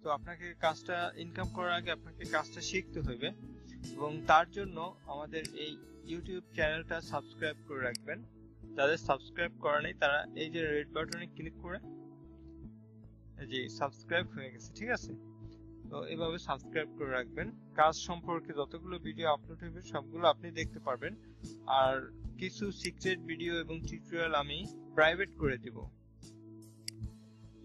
তো আপনাকে কাজটা ইনকাম করার আগে আপনাকে কাজটা শিখতে হবে, এবং তার জন্য আমাদের এই ইউটিউব চ্যানেলটা সাবস্ক্রাইব করে রাখবেন। যাদের সাবস্ক্রাইব করা নেই তারা এই যে রেড বাটনে ক্লিক করে যে সাবস্ক্রাইব হয়ে গেছে, ঠিক আছে। তো এইভাবে সাবস্ক্রাইব করে রাখবেন। কাজ সম্পর্কে যতগুলো ভিডিও আপলোড হবে সবগুলো আপনি দেখতে পারবেন। আর কিছু সিক্রেট ভিডিও এবং টিউটোরিয়াল আমি প্রাইভেট করে দিব,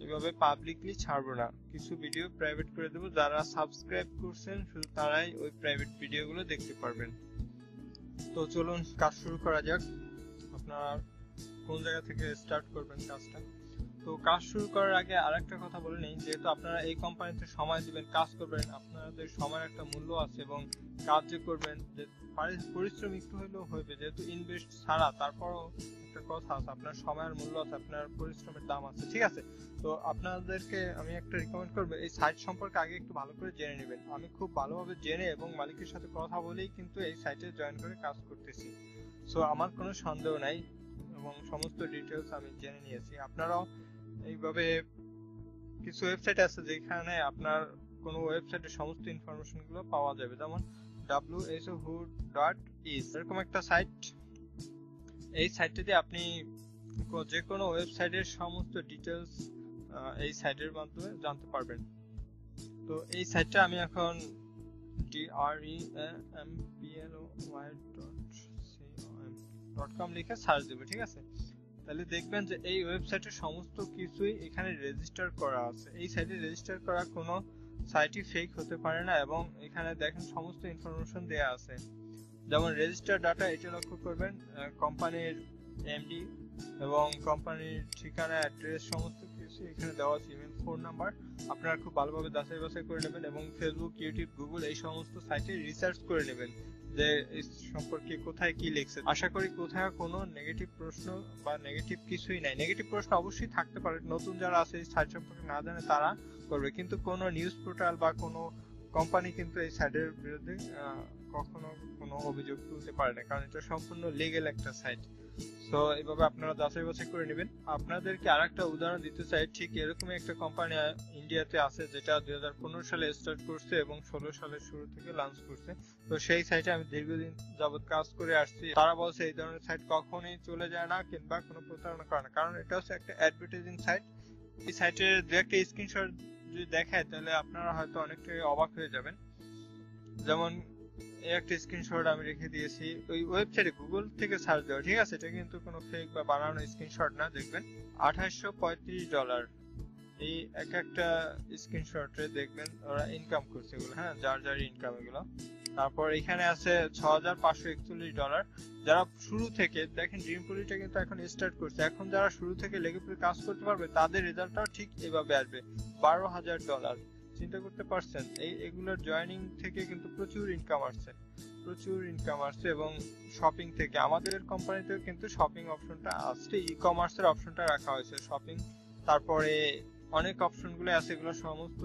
এভাবে পাবলিকলি ছাড়বো না। কিছু ভিডিও প্রাইভেট করে দেবো, যারা সাবস্ক্রাইব করছেন শুধু তারাই ওই প্রাইভেট ভিডিওগুলো দেখতে পারবেন। তো চলুন কাজ শুরু করা যাক। আপনারা কোন জায়গা থেকে স্টার্ট করবেন কাজটা? তো কাজ শুরু করার আগে আরেকটা কথা বলে নিই, যেহেতু আপনারা এই কোম্পানিতে সময় দিবেন, কাজ করবেন, আপনাদের সময়ের একটা মূল্য আছে, এবং কাজ যে করবেন যে পরিশ্রম একটু হলেও হইবে, যেহেতু ইনভেস্ট ছাড়া তারপরও একটা কথা আছে, আপনার সময়ের মূল্য আছে, আপনার পরিশ্রমের দাম আছে, ঠিক আছে। তো আপনাদেরকে আমি একটা রিকমেন্ড করবো, এই সাইট সম্পর্কে আগে একটু ভালো করে জেনে নেবেন। আমি খুব ভালোভাবে জেনে এবং মালিকের সাথে কথা বলেই কিন্তু এই সাইটে জয়েন করে কাজ করতেছি। সো আমার কোনো সন্দেহ নাই এবং সমস্ত ডিটেলস আমি জেনে নিয়েছি। আপনারাও এইভাবে কিছু ওয়েবসাইট আছে যেখানে আপনার কোনো ওয়েবসাইটের সমস্ত ইনফরমেশন গুলো পাওয়া যাবে, যেমন wsohood.is এরকম একটা সাইট। এই সাইটটাতে আপনি যে কোনো ওয়েবসাইটের সমস্ত ডিটেলস এই সাইটের মাধ্যমে জানতে পারবেন। তো এই সাইটটা আমি এখন dremploy.com লিখে সার্চ দেব, ঠিক আছে। তাহলে দেখবেন যে এই ওয়েবসাইটের সমস্ত কিছুই এখানে রেজিস্টার করা আছে। এই সাইটে রেজিস্টার করা কোনো সাইটই ফেক হতে পারে না, এবং এখানে দেখেন সমস্ত ইনফরমেশন দেয়া আছে। যেমন রেজিস্টার ডাটা, এটা লক্ষ্য করবেন, কোম্পানির এমডি এবং কোম্পানির ঠিকানা, অ্যাড্রেস সমস্ত কিছু এখানে দেওয়া আছে, ইমেল, ফোন নাম্বার। আপনারা খুব ভালোভাবে যাচাই বাছাই করে নেবেন, এবং ফেসবুক, ইউটিউব, গুগল এই সমস্ত সাইটে রিসার্চ করে নেবেন যে এই সম্পর্কে কোথায় কি লিখছে। আশা করি কোথাও কোনো নেগেটিভ প্রশ্ন বা নেগেটিভ কিছুই নাই। নেগেটিভ প্রশ্ন অবশ্যই থাকতে পারে, নতুন যারা আছে এই সাইট সম্পর্কে না জানে তারা করবে, কিন্তু কোনো নিউজ পোর্টাল বা কোনো কোম্পানি কিন্তু এই সাইটের বিরুদ্ধে কখনো কোনো অভিযোগ তুলতে পারে না, কারণ এটা সম্পূর্ণ লিগ্যাল একটা সাইট। তো এইভাবে আপনারা যাচাই বাছাই করে নেবেন। আপনাদেরকে আরেকটা উদাহরণ দিতে চাই, ঠিক এরকমই একটা কোম্পানি ইন্ডিয়াতে আছে যেটা 2015 সালে স্টার্ট করছে এবং 16 সালের শুরু থেকে লঞ্চ করছে। তো সেই সাইটে আমি দীর্ঘদিন যাবত কাজ করে আসছি। তারা বলছে এই ধরনের সাইট কখনোই চলে যায় না কিংবা কোনো প্রতারণা করে না, কারণ এটা হচ্ছে একটা অ্যাডভার্টাইজিং সাইট। এই সাইটের দু একটা স্ক্রিনশট যদি দেখায় তাহলে আপনারা হয়তো অনেকটাই অবাক হয়ে যাবেন। যেমন এই একটা স্ক্রিনশট আমি রেখে দিয়েছি, ওই ওয়েবসাইটে গুগল থেকে সার্চ দেওয়া, ঠিক আছে। এটা কিন্তু কোনো ফেক বা বানানো স্ক্রিনশট না। দেখবেন $2835 এই একটা স্ক্রিনশটে দেখবেন ওরা ইনকাম করছে এগুলো, হ্যাঁ, যার যার ইনকাম এগুলো। তারপর এখানে আছে $6541। যারা শুরু থেকে দেখেন, ড্রিমপুলিটা কিন্তু এখন স্টার্ট করছে, এখন যারা শুরু থেকে লেগে পড়ে কাজ করতে পারবে তাদের রেজাল্টটাও ঠিক এভাবে আসবে, $12,000। চিন্তা করতে পারছেন, এগুলোর জয়েনিং থেকে কিন্তু প্রচুর ইনকাম আসছে, এবং শপিং থেকে আমাদের কোম্পানিতেও কিন্তু শপিং অপশনটা আসছে, ই কমার্সের অপশনটা রাখা হয়েছে, শপিং। তারপরে অনেক অপশনগুলো আছে, এগুলো সমস্ত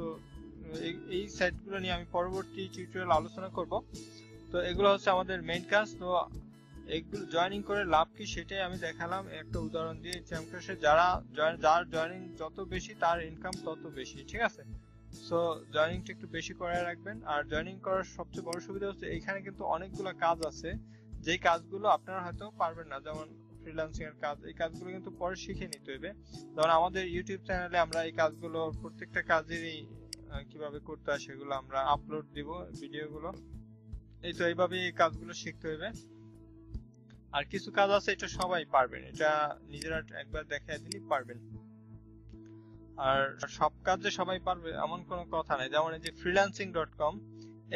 এই সাইটগুলো নিয়ে আমি পরবর্তী টিউটোরিয়াল আলোচনা করব। তো এগুলো হচ্ছে আমাদের মেইন কাজ। তো এগুলো জয়েনিং করে লাভ কি সেটাই আমি দেখালাম একটা উদাহরণ দিয়ে। চ্যাম্পিয়নশিপে যার জয়েনিং যত বেশি তার ইনকাম তত বেশি, ঠিক আছে। সো জয়েনিংটা একটু বেশি করে রাখবেন। আর জয়েনিং করার সবচেয়ে বড় সুবিধা হচ্ছে এইখানে কিন্তু অনেকগুলো কাজ আছে, যেই কাজগুলো আপনারা হয়তো পারবেন না, যেমন ফ্রিল্যান্সিং এর কাজ। এই কাজগুলো কিন্তু পরে শিখে নিতে হবে। যেমন আমাদের ইউটিউব চ্যানেলে আমরা এই কাজগুলো প্রত্যেকটা কাজেরই কিভাবে করতে হয় সেগুলো আমরা আপলোড দিব, ভিডিওগুলো। এই তো এইভাবে এই কাজগুলো শিখতে হবে। আর কিছু কাজ আছে এটা সবাই পারবেন, এটা নিজেরা একবার দেখায় দিলেই পারবেন। আর সব কাজ যে সবাই পারবে এমন কোনো কথা নাই। যেমন এই যে freelancing.com,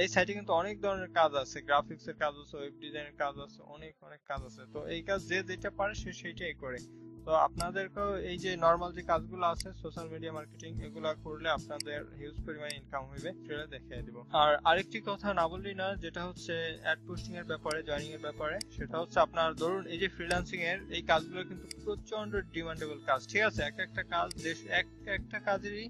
এই সাইটে কিন্তু অনেক ধরনের কাজ আছে, গ্রাফিক্স এর কাজ আছে, ওয়েব ডিজাইনের কাজ আছে, অনেক কাজ আছে। তো এই কাজ যে যেটা পারে সে সেইটাই করে। তো আপনাদেরকেও এই যে নরমাল যে কাজগুলো আছে, সোশ্যাল মিডিয়া মার্কেটিং, এগুলা করলে আপনাদের হিউজ পরিমাণে ইনকাম হইবে, সেটা দেখিয়ে দিব। আর আরেকটি কথা না বললেই না, যেটা হচ্ছে অ্যাড পোস্টিং এর ব্যাপারে, জয়েনিং এর ব্যাপারে। সেটা হচ্ছে আপনার ধরুন এই যে ফ্রিল্যান্সিং এর এই কাজগুলো কিন্তু প্রচন্ড ডিমান্ডেবল কাজ, ঠিক আছে। একটা কাজ একটা কাজেরই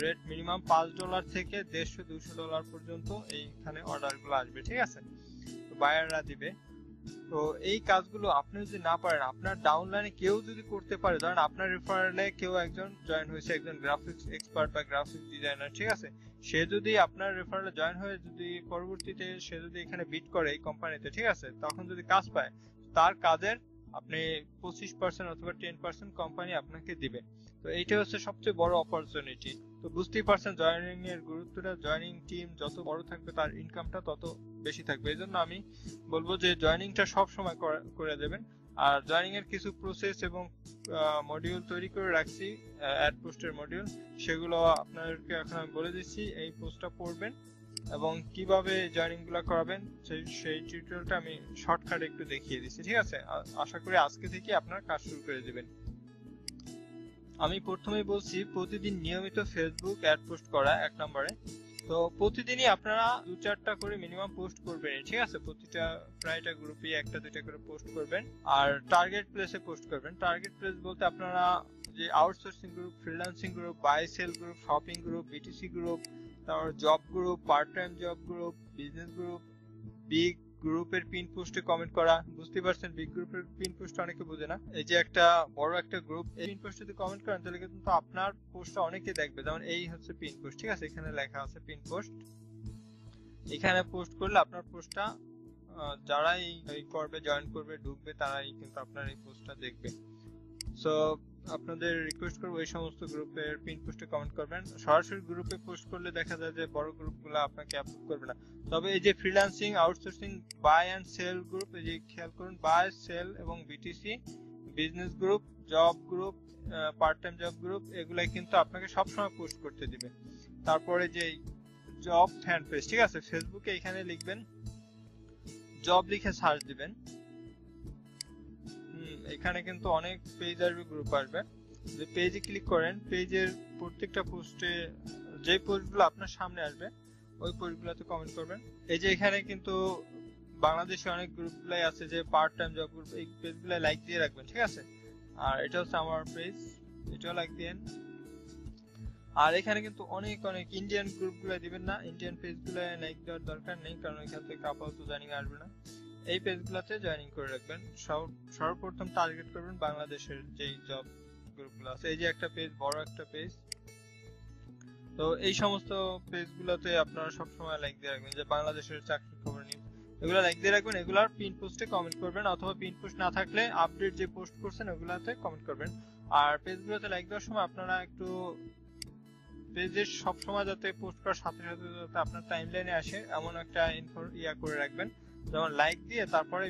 রেট মিনিমাম $5 থেকে $150-200 পর্যন্ত এইখানে অর্ডার গুলো আসবে, ঠিক আছে। বায়াররা দিবে। তো এই কাজগুলো আপনি যদি না পারেন, আপনার ডাউনলাইনে কেউ যদি করতে পারে, ধরেন আপনার রেফারেলে কেউ একজন জয়েন হয়েছে, একজন গ্রাফিক্স এক্সপার্ট বা গ্রাফিক্স ডিজাইনার, ঠিক আছে, সে যদি আপনার রেফারেলে জয়েন হয়ে যদি পরবর্তীতে সে যদি এখানে বিট করে এই কোম্পানিতে, ঠিক আছে, তখন যদি কাজ পায়, তার কাজের আপনি 25% অথবা 10% কোম্পানি আপনাকে দিবে। তো এইটা হচ্ছে সবচেয়ে বড় অপরচুনিটি। তো বুঝতেই পারছেন জয়েনিং এর গুরুত্বটা, জয়েনিং টিম যত বড় থাকবে তার ইনকামটা তত বেশি থাকবে। এই জন্য আমি বলবো যে জয়েনিংটা সব সময় করে দেবেন। আর জয়েনিং এর কিছু প্রসেস এবং মডিউল তৈরি করে রাখছি, অ্যাড পোস্টের মডিউল, সেগুলো আপনাদেরকে এখন আমি বলে দিচ্ছি। এই পোস্টটা পড়বেন এবং কিভাবে জয়েনিং গুলা করাবেন সেই টিউটোরিয়ালটা আমি শর্টকাটে একটু দেখিয়ে দিচ্ছি, ঠিক আছে। আশা করি আজকে থেকে আপনার কাজ শুরু করে দিবেন। আমি প্রথমেই বলছি প্রতিদিন নিয়মিত ফেসবুক অ্যাড পোস্ট করা 1 নম্বরে। তো প্রতিদিনই আপনারা 2-4টা করে মিনিমাম পোস্ট করবেন, ঠিক আছে। প্রতিটা প্রায়টা গ্রুপে 1-2টা করে পোস্ট করবেন আর টার্গেট প্লেসে পোস্ট করবেন। টার্গেট প্লেস বলতে আপনারা যে outsourcing group, freelancing group, buy sell group, shopping group, BTC group, তারপর job group, part time job group, business group, big গ্রুপের পিন পোস্টে কমেন্ট করা। বুঝতে পারছেন বিগ গ্রুপের পিন পোস্ট অনেকে বোঝে না। এই যে একটা বড় একটা গ্রুপ, এই পিন পোস্টে যদি কমেন্ট করেন তাহলে কিন্তু আপনার পোস্টটা অনেকে দেখবে। যেমন এই হচ্ছে পিন পোস্ট, ঠিক আছে, এখানে লেখা আছে পিন পোস্ট। এখানে পোস্ট করলে আপনার পোস্টটা যারাই করবে, জয়েন করবে, ঢুকবে, তারাই কিন্তু আপনার এই পোস্টটা দেখবে। সো আপনাদের রিকোয়েস্ট করবো এই সমস্ত গ্রুপের পিন পোস্টে কমেন্ট করবেন। সরাসরি গ্রুপে পোস্ট করলে দেখা যায় যে বড় গ্রুপগুলো আপনাকে অ্যাপ্রুভ করবে না। তবে এই যে freelancing, outsourcing, buy and sell group, এই যে খেয়াল করুন, বাই, সেল এবং BTC, business group, job group, part time job group, এগুলাই কিন্তু আপনাকে সবসময় পোস্ট করতে দিবে। তারপরে যে জব ফ্যান পেজ, ঠিক আছে, ফেসবুকে এখানে লিখবেন জব, লিখে সার্চ দিবেন। এখানে কিন্তু অনেক পেজ আসবে, গ্রুপ আসবে। যে পেজে ক্লিক করেন, পেজের প্রত্যেকটা পোস্টে যে পোস্টগুলো আপনার সামনে আসবে ওই পোস্টগুলোতে কমেন্ট করবেন। এই যে এখানে কিন্তু বাংলাদেশে অনেক গ্রুপগুলাই আছে যে পার্ট টাইম জব গ্রুপ, এই পেজগুলো লাইক দিয়ে রাখবেন, ঠিক আছে। আর এটা হচ্ছে আমার পেজ, এটাও লাইক দেন। আর এখানে কিন্তু অনেক অনেক ইন্ডিয়ান গ্রুপগুলো দিবেন না, ইন্ডিয়ান পেজগুলো লাইক দেওয়ার দরকার নেই, কারণ এখান থেকে আপাতত জয়েনিং আসবে না। এই পেজগুলোতে জয়েনিং করে রাখবেন। সর্বপ্রথম টার্গেট করবেন বাংলাদেশের যেই জব গ্রুপগুলো আছে। এই যে একটা পেজ, বড় একটা পেজ। তো এই সমস্ত পেজগুলোতে আপনারা সবসময় লাইক দিয়ে রাখবেন, যে বাংলাদেশের চাকরির খবর নিউজ, এগুলো লাইক দিয়ে রাখবেন। এগুলার পিন পোস্টে কমেন্ট করবেন, অথবা পিন পোস্ট না থাকলে আপডেট যে পোস্ট করছেন ওগুলাতে কমেন্ট করবেন। আর পেজগুলোতে লাইক দেওয়ার সময় আপনারা একটু পেজের সবসময় যাতে পোস্ট করার সাথে সাথে যাতে আপনার টাইমলাইনে আসে এমন একটা করে রাখবেন। যেমন লাইক দিয়ে তারপরে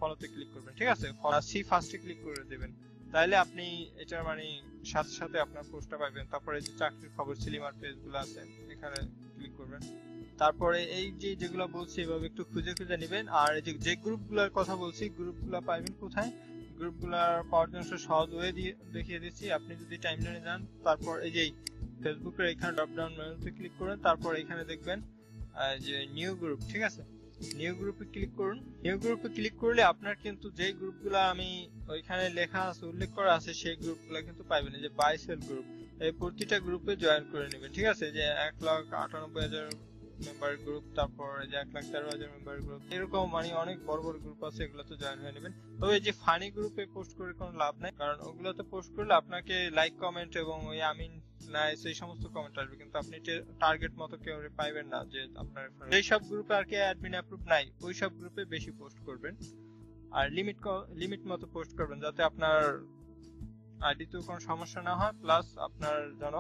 ফলোতে ক্লিক করবেন, ঠিক আছে, সি ফার্স্টে ক্লিক করে দেবেন। তাহলে আপনি এটার মানে সাথে সাথে আপনার পোস্টটা পাবেন। তারপরে যে চাকরির খবর, সিলিমার পেজগুলো আছে এখানে ক্লিক করবেন। তারপরে এই যে যেগুলো বলছি এভাবে একটু খুঁজে খুঁজে নেবেন। আর এই যে গ্রুপগুলোর কথা বলছি, গ্রুপগুলো পাবেন কোথায়, গ্রুপগুলোর পাওয়ার জন্য সহজ ওয়ে দিয়ে দেখিয়ে দিচ্ছি। আপনি যদি টাইমলাইনে যান, তারপর এই যে ফেসবুকের এখানে ড্রপ ডাউন মেনুতে ক্লিক করুন, তারপর এখানে দেখবেন যে নিউ গ্রুপ, ঠিক আছে, নিউ গ্রুপে ক্লিক করুন। নিউ গ্রুপে ক্লিক করলে আপনার কিন্তু যেই গ্রুপগুলো আমি ওইখানে লেখা আছে, উল্লেখ করা আছে, সেই গ্রুপগুলো কিন্তু পাইবেন। যে বাই সেল গ্রুপ, এই প্রতিটা গ্রুপে জয়েন করে নেবেন, ঠিক আছে। যে 1,98,000 মেম্বার গ্রুপ, তারপর যে 1,13,000 মেম্বার গ্রুপ, এরকম মানে অনেক বড় বড় গ্রুপ আছে, এগুলোতে জয়েন হয়ে নেবেন। তবে এই যে ফানি গ্রুপে পোস্ট করে কোনো লাভ নাই, কারণ ওগুলোতে পোস্ট করলে আপনাকে লাইক কমেন্ট এবং ওই আমিন নাইস এই সমস্ত কমেন্ট আসবে, কিন্তু আপনি টার্গেট মতো কেউ পাইবেন না। যে আপনার যেই সব গ্রুপে আর কি অ্যাডমিন অ্যাপ্রুভ নাই, ওই সব গ্রুপে বেশি পোস্ট করবেন। আর লিমিট মতো পোস্ট করবেন, যাতে আপনার আইডিতেও কোনো সমস্যা না হয়, প্লাস আপনার যেন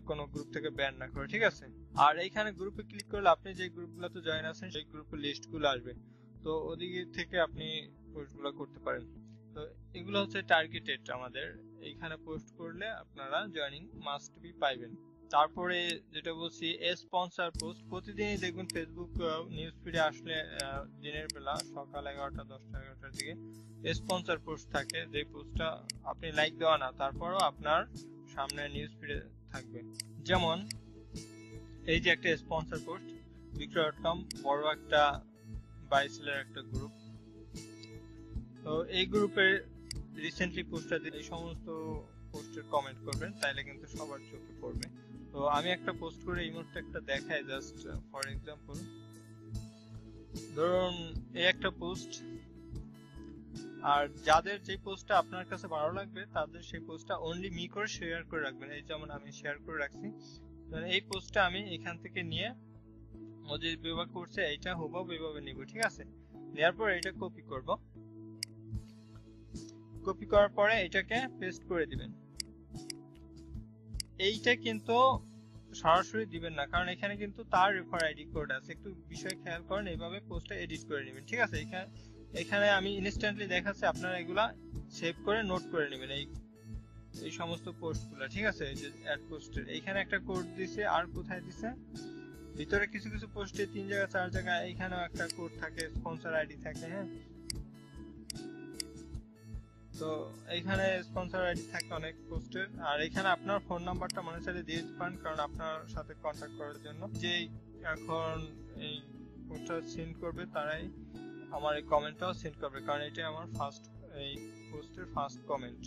কোনো গ্রুপ থেকে ব্যান না করে, ঠিক আছে। আর এইখানে গ্রুপে ক্লিক করলে আপনি যে গ্রুপগুলোতে জয়েন আছেন সেই গ্রুপের লিস্টগুলো আসবে, তো ওদিকে থেকে আপনি পোস্টগুলো করতে পারেন। তো এগুলো হচ্ছে টার্গেটেড আমাদের, এইখানে পোস্ট করলে আপনারা জয়েনিং মাস্ট বি পাইবেন। তারপরে যেটা বলছি স্পন্সর পোস্ট, প্রতিদিনই দেখবেন ফেসবুক নিউজ ফিডে আসলে দিনের বেলা সকাল 11টা 10টা 11টার দিকে স্পন্সর পোস্ট থাকে, যে পোস্টটা আপনি লাইক দেওয়া না, তারপরও আপনার সামনে নিউজ ফিডে থাকবে। যেমন এই যে একটা স্পন্সর পোস্ট, বিক্রয়.com, বড় একটা বাই সেলের একটা গ্রুপ। তো এই গ্রুপের রিসেন্টলি পোস্টটা দিলে এই সমস্ত পোস্টের কমেন্ট করবেন, তাইলে কিন্তু সবার চোখে পড়বে। তো আমি একটা পোস্ট করে এই মুহূর্তে একটা দেখাই, জাস্ট ফর এক্সাম্পল। ধরুন এই একটা পোস্ট, আর যাদের যে পোস্টটা আপনার কাছে ভালো লাগবে তাদের সেই পোস্টটা অনলি মি করে শেয়ার করে রাখবেন। এই যেমন আমি শেয়ার করে রাখছি, এই পোস্টটা আমি এখান থেকে নিয়ে ও যে বিভাগ করছে এইটা হুবহু এভাবে নিব, ঠিক আছে। নেওয়ার পর এটা কপি করব, কপি করার পরে এটাকে পেস্ট করে দিবেন। এইটা কিন্তু সরাসরি দিবেন না, কারণ এখানে কিন্তু তার রেফার আইডি কোড আছে, একটু বিষয় খেয়াল করেন। এইভাবে পোস্টটা এডিট করে নেবেন, ঠিক আছে। এখানে আমি ইনস্ট্যান্টলি দেখাচ্ছি, আপনারা এগুলা সেভ করে নোট করে নেবেন এই সমস্ত পোস্টগুলো, ঠিক আছে। এই যে অ্যাড পোস্টের এইখানে একটা কোড দিছে, আর কোথায় দিছে ভিতরে কিছু কিছু পোস্টে 3 জায়গা 4 জায়গায় এইখানেও একটা কোড থাকে, স্পন্সর আইডি থাকে, হ্যাঁ। তো এইখানে স্পন্সর আইডি থাকে অনেক পোস্টের। আর এখানে আপনার ফোন নাম্বারটা মনে চাইলে দিয়ে দিতে পারেন, কারণ আপনার সাথে কন্ট্যাক্ট করার জন্য যে এখন এই পোস্টটা সেন্ড করবে তারাই আমার এই কমেন্টটাও সেন্ড করবে, কারণ এটা আমার ফার্স্ট এই পোস্টের ফার্স্ট কমেন্ট।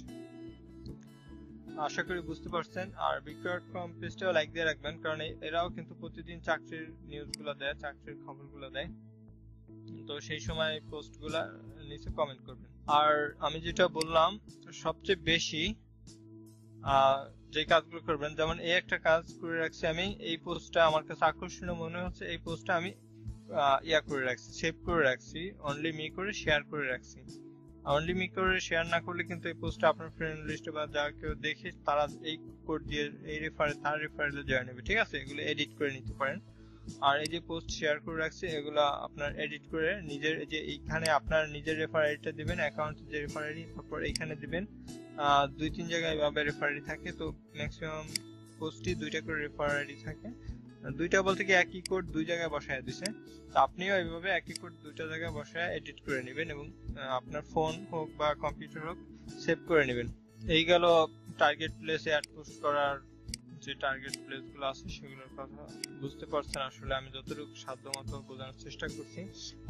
আশা করি বুঝতে পারছেন। আর বিক্রয়.com পেজটাও লাইক দিয়ে রাখবেন, কারণ এরাও কিন্তু প্রতিদিন চাকরির নিউজগুলো দেয়, চাকরির খবরগুলো দেয়। তো সেই সময় পোস্টগুলা নিচে কমেন্ট করবেন। আর আমি যেটা বললাম সবচেয়ে বেশি যে কাজগুলো করবেন, যেমন এই একটা কাজ করে রাখছি আমি, এই পোস্টটা আমার কাছে আকর্ষণীয় মনে হচ্ছে, এই পোস্টটা আমি করে রাখছি, সেভ করে রাখছি, অনলি মি করে শেয়ার করে রাখছি। অনলি মি করে শেয়ার না করলে কিন্তু এই পোস্টটা আপনার ফ্রেন্ড লিস্টে বা যা কেউ দেখে তারা এই কোড দিয়ে এই তার রেফারেলে জয়েন নেবে, ঠিক আছে। এগুলো এডিট করে নিতে পারেন। আর এই যে পোস্ট শেয়ার করে রাখছি এগুলা আপনার এডিট করে নিজের যে এইখানে আপনার নিজের রেফার আইডিটা দিবেন, অ্যাকাউন্ট যে রেফার আইডি, তারপর এইখানে দিবেন 2-3 জায়গায় এভাবে রেফার আইডি থাকে। তো ম্যাক্সিমাম পোস্টই 2টা করে রেফার আইডি থাকে, 2টা বলতে কি একই কোড 2 জায়গায় বসায় দিছে। তো আপনিও এইভাবে একই কোড 2টা জায়গায় বসায় এডিট করে নেবেন এবং আপনার ফোন হোক বা কম্পিউটার হোক সেভ করে নেবেন। এই গেল টার্গেট প্লেসে অ্যাড পোস্ট করার যে টার্গেট প্লেসগুলো আছে সেগুলোর কথা। বুঝতে পারছেন আসলে আমি যতটুকু সাধ্যমতো বোঝানোর চেষ্টা করছি।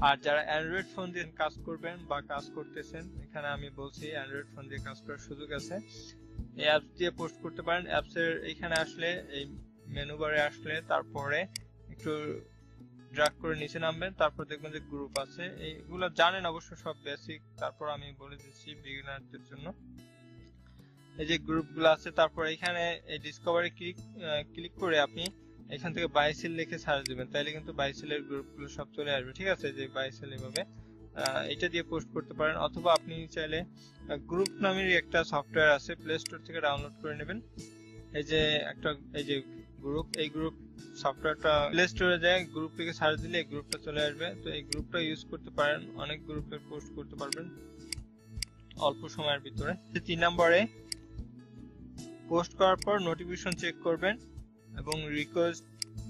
আর যারা অ্যান্ড্রয়েড ফোন দিয়ে কাজ করবেন বা কাজ করতেছেন, এখানে আমি বলছি অ্যান্ড্রয়েড ফোন দিয়ে কাজ করার সুযোগ আছে, এই অ্যাপস দিয়ে পোস্ট করতে পারেন। অ্যাপসের এখানে আসলে এই মেনু বারে আসলে তারপরে একটু ড্র্যাগ করে নিচে নামবেন, তারপর দেখবেন যে গ্রুপ আছে, এইগুলো জানেন অবশ্য সব বেসিক, তারপর আমি বলে দিচ্ছি বিগিনারদের জন্য। এই যে গ্রুপগুলো আছে, তারপর এখানে এই ডিসকভারি ক্লিক করে আপনি এখান থেকে বাইসেল লিখে সার্চ দিবেন, তাইলে কিন্তু বাইসেলের গ্রুপগুলো সব চলে আসবে, ঠিক আছে। যে বাইসেল এভাবে এটা দিয়ে পোস্ট করতে পারেন, অথবা আপনি চাইলে গ্রুপ নামের একটা সফটওয়্যার আছে, প্লে স্টোর থেকে ডাউনলোড করে নেবেন। এই যে এই যে গ্রুপ, এই গ্রুপ সফটওয়্যারটা প্লে স্টোরে যায়, গ্রুপ থেকে সার্চ দিলে এই গ্রুপটা চলে আসবে। তো এই গ্রুপটা ইউজ করতে পারেন, অনেক গ্রুপে পোস্ট করতে পারবেন অল্প সময়ের ভিতরে। 3 নম্বরে পোস্ট করার পর নোটিফিকেশন চেক করবেন এবং রিকোয়েস্ট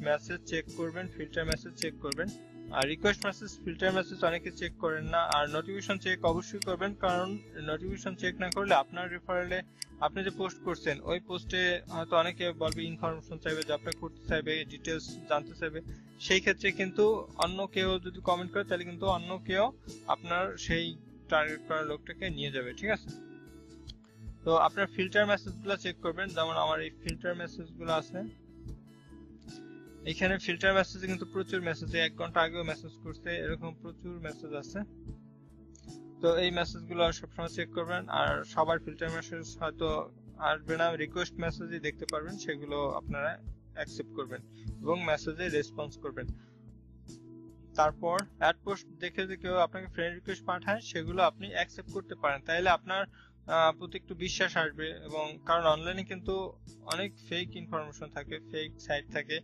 মেসেজ চেক করবেন, ফিল্টার মেসেজ চেক করবেন। আর রিকোয়েস্ট মেসেজ, ফিল্টার মেসেজ অনেকে চেক করেন না, আর নোটিফিকেশন চেক অবশ্যই করবেন, কারণ নোটিফিকেশন চেক না করলে আপনার রেফারেলে আপনি যে পোস্ট করছেন ওই পোস্টে হয়তো অনেকে বলবে, ইনফরমেশন চাইবে, যে আপনি করতে চাইবে, ডিটেলস জানতে চাইবে। সেই ক্ষেত্রে কিন্তু অন্য কেউ যদি কমেন্ট করে তাহলে কিন্তু অন্য কেউ আপনার সেই টার্গেট করা লোকটাকে নিয়ে যাবে, ঠিক আছে। তো আপনার ফিল্টার মেসেজগুলো চেক করবেন, যেমন আমার এই ফিল্টার মেসেজগুলো আছে, এখানে ফিল্টার মেসেজে কিন্তু প্রচুর মেসেজ, 1 ঘন্টা আগেও মেসেজ করছে, এরকম প্রচুর মেসেজ আছে। তো এই মেসেজগুলো সবসময় চেক করবেন। আর সবার ফিল্টার মেসেজ হয়তো আসবে না, রিকোয়েস্ট মেসেজই দেখতে পারবেন, সেগুলো আপনারা অ্যাকসেপ্ট করবেন এবং মেসেজে রেসপন্স করবেন। তারপর অ্যাড পোস্ট দেখে যে কেউ আপনাকে ফ্রেন্ড রিকোয়েস্ট পাঠায়, সেগুলো আপনি অ্যাকসেপ্ট করতে পারেন, তাইলে আপনার প্রতি একটু বিশ্বাস আসবে। এবং কারণ অনলাইনে কিন্তু অনেক ফেক ইনফরমেশন থাকে, ফেক সাইট থাকে,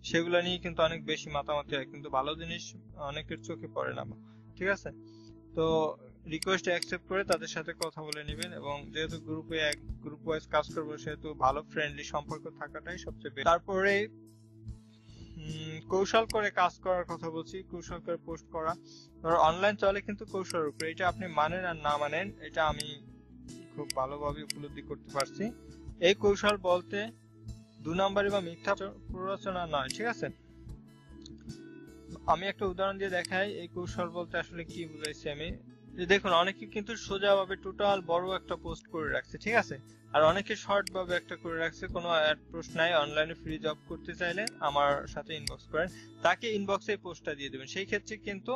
সেগুলো নিয়ে কিন্তু অনেক বেশি মাতামাতি হয়, কিন্তু ভালো জিনিস অনেকের চোখে পড়ে না, ঠিক আছে। তো রিকোয়েস্ট অ্যাকসেপ্ট করে তাদের সাথে কথা বলে নেবেন, এবং যেহেতু গ্রুপ ওয়াইজ কাজ করবো সেহেতু ভালো ফ্রেন্ডলি সম্পর্ক থাকাটাই সবচেয়ে বেশি। তারপরে কৌশল করে কাজ করার কথা বলছি, কৌশল করে পোস্ট করা। ধরো অনলাইন চলে কিন্তু কৌশলের উপরে, এটা আপনি মানেন আর না মানেন এটা আমি খুব ভালোভাবে উপলব্ধি করতে পারছি। এই কৌশল বলতে 2 নম্বরই বা মিথ্যা প্ররোচনা নয়, ঠিক আছে। আমি একটা উদাহরণ দিয়ে দেখাই এই কৌশল বলতে আসলে কি বুঝাইছি আমি। দেখুন, অনেকে কিন্তু সোজাভাবে টোটাল বড় একটা পোস্ট করে রাখছে, ঠিক আছে, আর অনেকে শর্ট ভাবে একটা করে রাখছে, কোনো অ্যাড পোস্ট নাই, অনলাইনে ফ্রি জব করতে চাইলে আমার সাথে ইনবক্স করেন, তাকে ইনবক্সে পোস্টটা দিয়ে দেবেন। সেই ক্ষেত্রে কিন্তু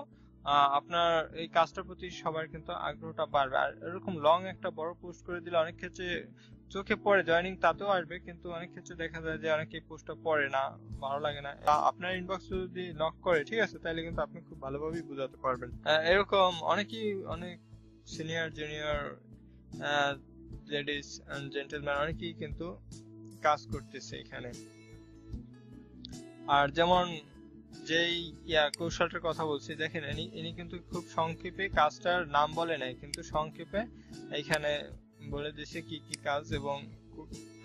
আপনার এই কাজটার প্রতি সবার কিন্তু আগ্রহটা বাড়বে। আর এরকম লং একটা বড় পোস্ট করে দিলে অনেক ক্ষেত্রে চোখে পড়ে, জয়েনিং তাতেও আসবে, কিন্তু অনেক ক্ষেত্রে দেখা যায় যে অনেকে পোস্টটা পড়ে না, ভালো লাগে না। আপনার ইনবক্স যদি নক করে, ঠিক আছে, তাহলে কিন্তু আপনি খুব ভালোভাবেই বোঝাতে পারবেন। এরকম অনেকেই, অনেক senior junior ladies and gentleman অনেকেই কিন্তু কাজ করতেছে এখানে। আর যেমন যেই কৌশলটার কথা বলছি, দেখেন ইনি কিন্তু খুব সংক্ষেপে কাজটার নাম বলে নাই, কিন্তু সংক্ষেপে এখানে বলে দিছে কি কি কাজ এবং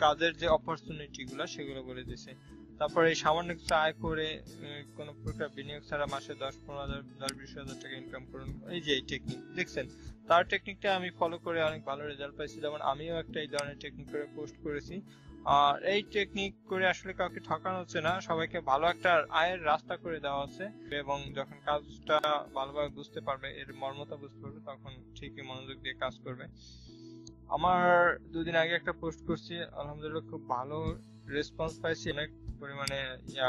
কাজের যে অপরচুনিটি গুলো সেগুলো বলে দিছে। তারপরে এই সামান্য কিছু আয় করে কোন প্রকার বিনিয়োগ ছাড়া মাসে 10-15,000 10-20,000 টাকা ইনকাম করুন, এই যে এই টেকনিক দেখছেন, তার টেকনিকটা আমি ফলো করে অনেক ভালো রেজাল্ট পাইছি। যেমন আমিও একটা এই ধরনের টেকনিক করে পোস্ট করেছি। আর এই টেকনিক করে আসলে কাউকে ঠকানো হচ্ছে না, সবাইকে ভালো একটা আয়ের রাস্তা করে দেওয়া হচ্ছে। এবং যখন কাজটা ভালোভাবে বুঝতে পারবে, এর মর্মতা বুঝতে পারবে, তখন ঠিকই মনোযোগ দিয়ে কাজ করবে। আমার 2 দিন আগে একটা পোস্ট করছি, আলহামদুলিল্লাহ খুব ভালো রেসপন্স পাইছি, অনেক পরিমাণে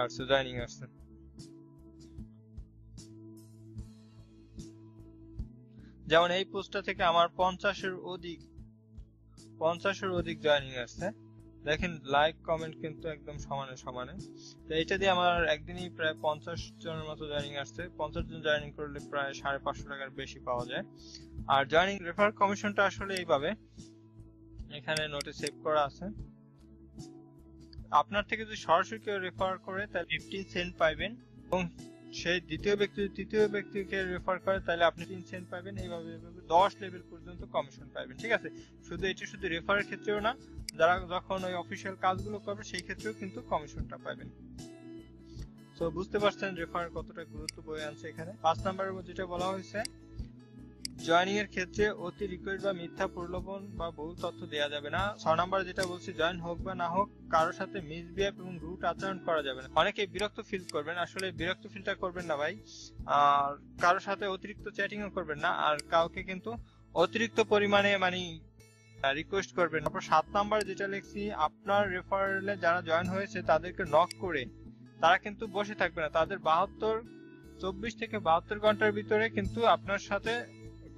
আসছে, জয়েনিং আসছে। যেমন এই পোস্টটা থেকে আমার 50-এর অধিক জয়েনিং আসছে। দেখেন লাইক কমেন্ট কিন্তু একদম সমানে সমানে। তো এটা দিয়ে আমার একদিনই প্রায় 50 জনের মতো জয়েনিং আসছে। 50 জন জয়েনিং করলে প্রায় 550 টাকার বেশি পাওয়া যায়। আর জয়েনিং রেফার কমিশনটা আসলে এইভাবে, এখানে নোটে সেভ করা আছে। আপনার থেকে যদি সরাসরি কেউ রেফার করে তাহলে 15 সেন্ট পাইবেন, এবং সেই তৃতীয় ব্যক্তিকে রেফার করে তাহলে আপনি 3 সেন্ট পাবেন। এইভাবে 10 লেভেল পর্যন্ত কমিশন পাবেন, ঠিক আছে। শুধু রেফারের ক্ষেত্রেও না, যারা যখন ওই অফিসিয়াল কাজগুলো করবে সেই ক্ষেত্রেও কিন্তু কমিশনটা পাবেন। তো বুঝতে পারছেন রেফার কতটা গুরুত্ব বয়ে আনছে এখানে। 5 নম্বরের মধ্যে যেটা বলা হয়েছে, জয়েনিং এর ক্ষেত্রে অতি রিকোয়েস্ট বা মিথ্যা প্রলোভন বা ভুল তথ্য দেওয়া যাবে না। 6 নম্বরে যেটা বলছি, জয়েন হোক বা না হোক কারোর সাথে মিসবিহেভ এবং রুট আচরণ করা যাবে না। অনেকে বিরক্ত ফিল করবেন, আসলে বিরক্ত ফিলটা করবেন না ভাই। আর কারোর সাথে অতিরিক্ত চ্যাটিংও করবেন না, আর কাউকে কিন্তু অতিরিক্ত পরিমাণে রিকোয়েস্ট করবেন। তারপর 7 নম্বরে যেটা লিখছি, আপনার রেফারেলে যারা জয়েন হয়েছে তাদেরকে নক করে তারা কিন্তু বসে থাকবে না, তাদের 24 থেকে 72 ঘন্টার ভিতরে কিন্তু আপনার সাথে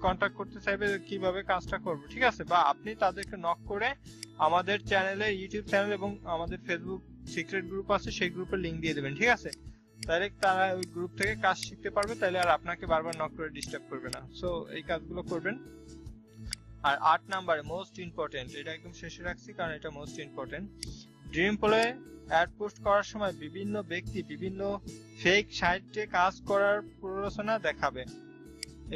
কন্টাক্ট করতে চাইবে কিভাবে কাজটা করব, ঠিক আছে। বা আপনি তাদেরকে নক করে আমাদের চ্যানেলে, ইউটিউব চ্যানেল এবং আমাদের ফেসবুক সিক্রেট গ্রুপ আছে, সেই গ্রুপের লিংক দিয়ে দেবেন, ঠিক আছে। তাহলে তারা ওই গ্রুপ থেকে কাজ শিখতে পারবে, তাহলে আর আপনাকে বারবার নক করে ডিস্টার্ব করবে না। সো এই কাজগুলো করবেন। আর 8 নাম্বারে মোস্ট ইম্পর্টেন্ট, এটা একদম শেষে রাখছি কারণ এটা মোস্ট ইম্পর্টেন্ট। ড্রিম পোলে অ্যাড পোস্ট করার সময় বিভিন্ন ব্যক্তি বিভিন্ন ফেক সাইটে কাজ করার প্ররোচনা দেখাবে,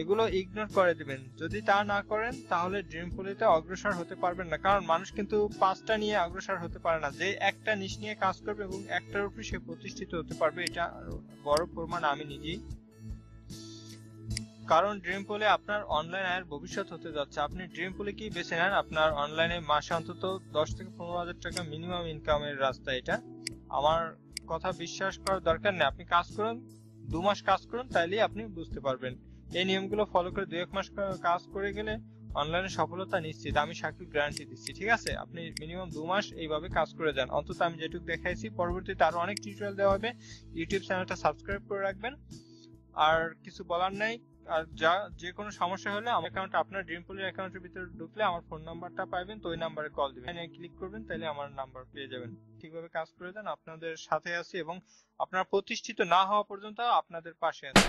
এগুলো ইগনোর করে দিবেন। যদি তা না করেন তাহলে ড্রিম পোলেতে অগ্রসর হতে পারবেন না, কারণ মানুষ কিন্তু 5টা নিয়ে অগ্রসর হতে পারে না, যে একটা নিশ নিয়ে কাজ করবে এবং একটার উপরে সে প্রতিষ্ঠিত হতে পারবে, এটা বড় প্রমাণ আমি নিজেই। কারণ ড্রিম পোলে আপনার অনলাইন আয়ের ভবিষ্যৎ হতে যাচ্ছে। আপনি ড্রিম পোলে কি বেছে নেন, আপনার অনলাইনে মাসে অন্তত 10 থেকে 15,000 টাকা মিনিমাম ইনকামের রাস্তা এটা। আমার কথা বিশ্বাস করার দরকার নেই, আপনি কাজ করুন, 2 মাস কাজ করুন, তাইলেই আপনি বুঝতে পারবেন। এই নিয়মগুলো ফলো করে 2-1 মাস কাজ করে গেলে অনলাইনে সফলতা নিশ্চিত, আমি সাকিব গ্যারান্টি দিচ্ছি, ঠিক আছে। আপনি মিনিমাম 2 মাস এইভাবে কাজ করে যান, অন্তত আমি যেটুকু দেখাইছি। পরবর্তীতে আরো অনেক টিউটোরিয়াল দেওয়া হবে, ইউটিউব চ্যানেলটা সাবস্ক্রাইব করে রাখবেন। আর কিছু বলার নাই। আর যে কোনো সমস্যা হলে আমার অ্যাকাউন্ট, আপনার ড্রিম পোলের অ্যাকাউন্টের ভিতরে ঢুকলে আমার ফোন নাম্বারটা পাবেন, তো ওই নাম্বারে কল দিবেন, এখানে ক্লিক করবেন, তাহলে আমার নাম্বার পেয়ে যাবেন। ঠিকভাবে কাজ করে দেন, আপনাদের সাথে আছি এবং আপনারা প্রতিষ্ঠিত না হওয়া পর্যন্ত আপনাদের পাশে আছি।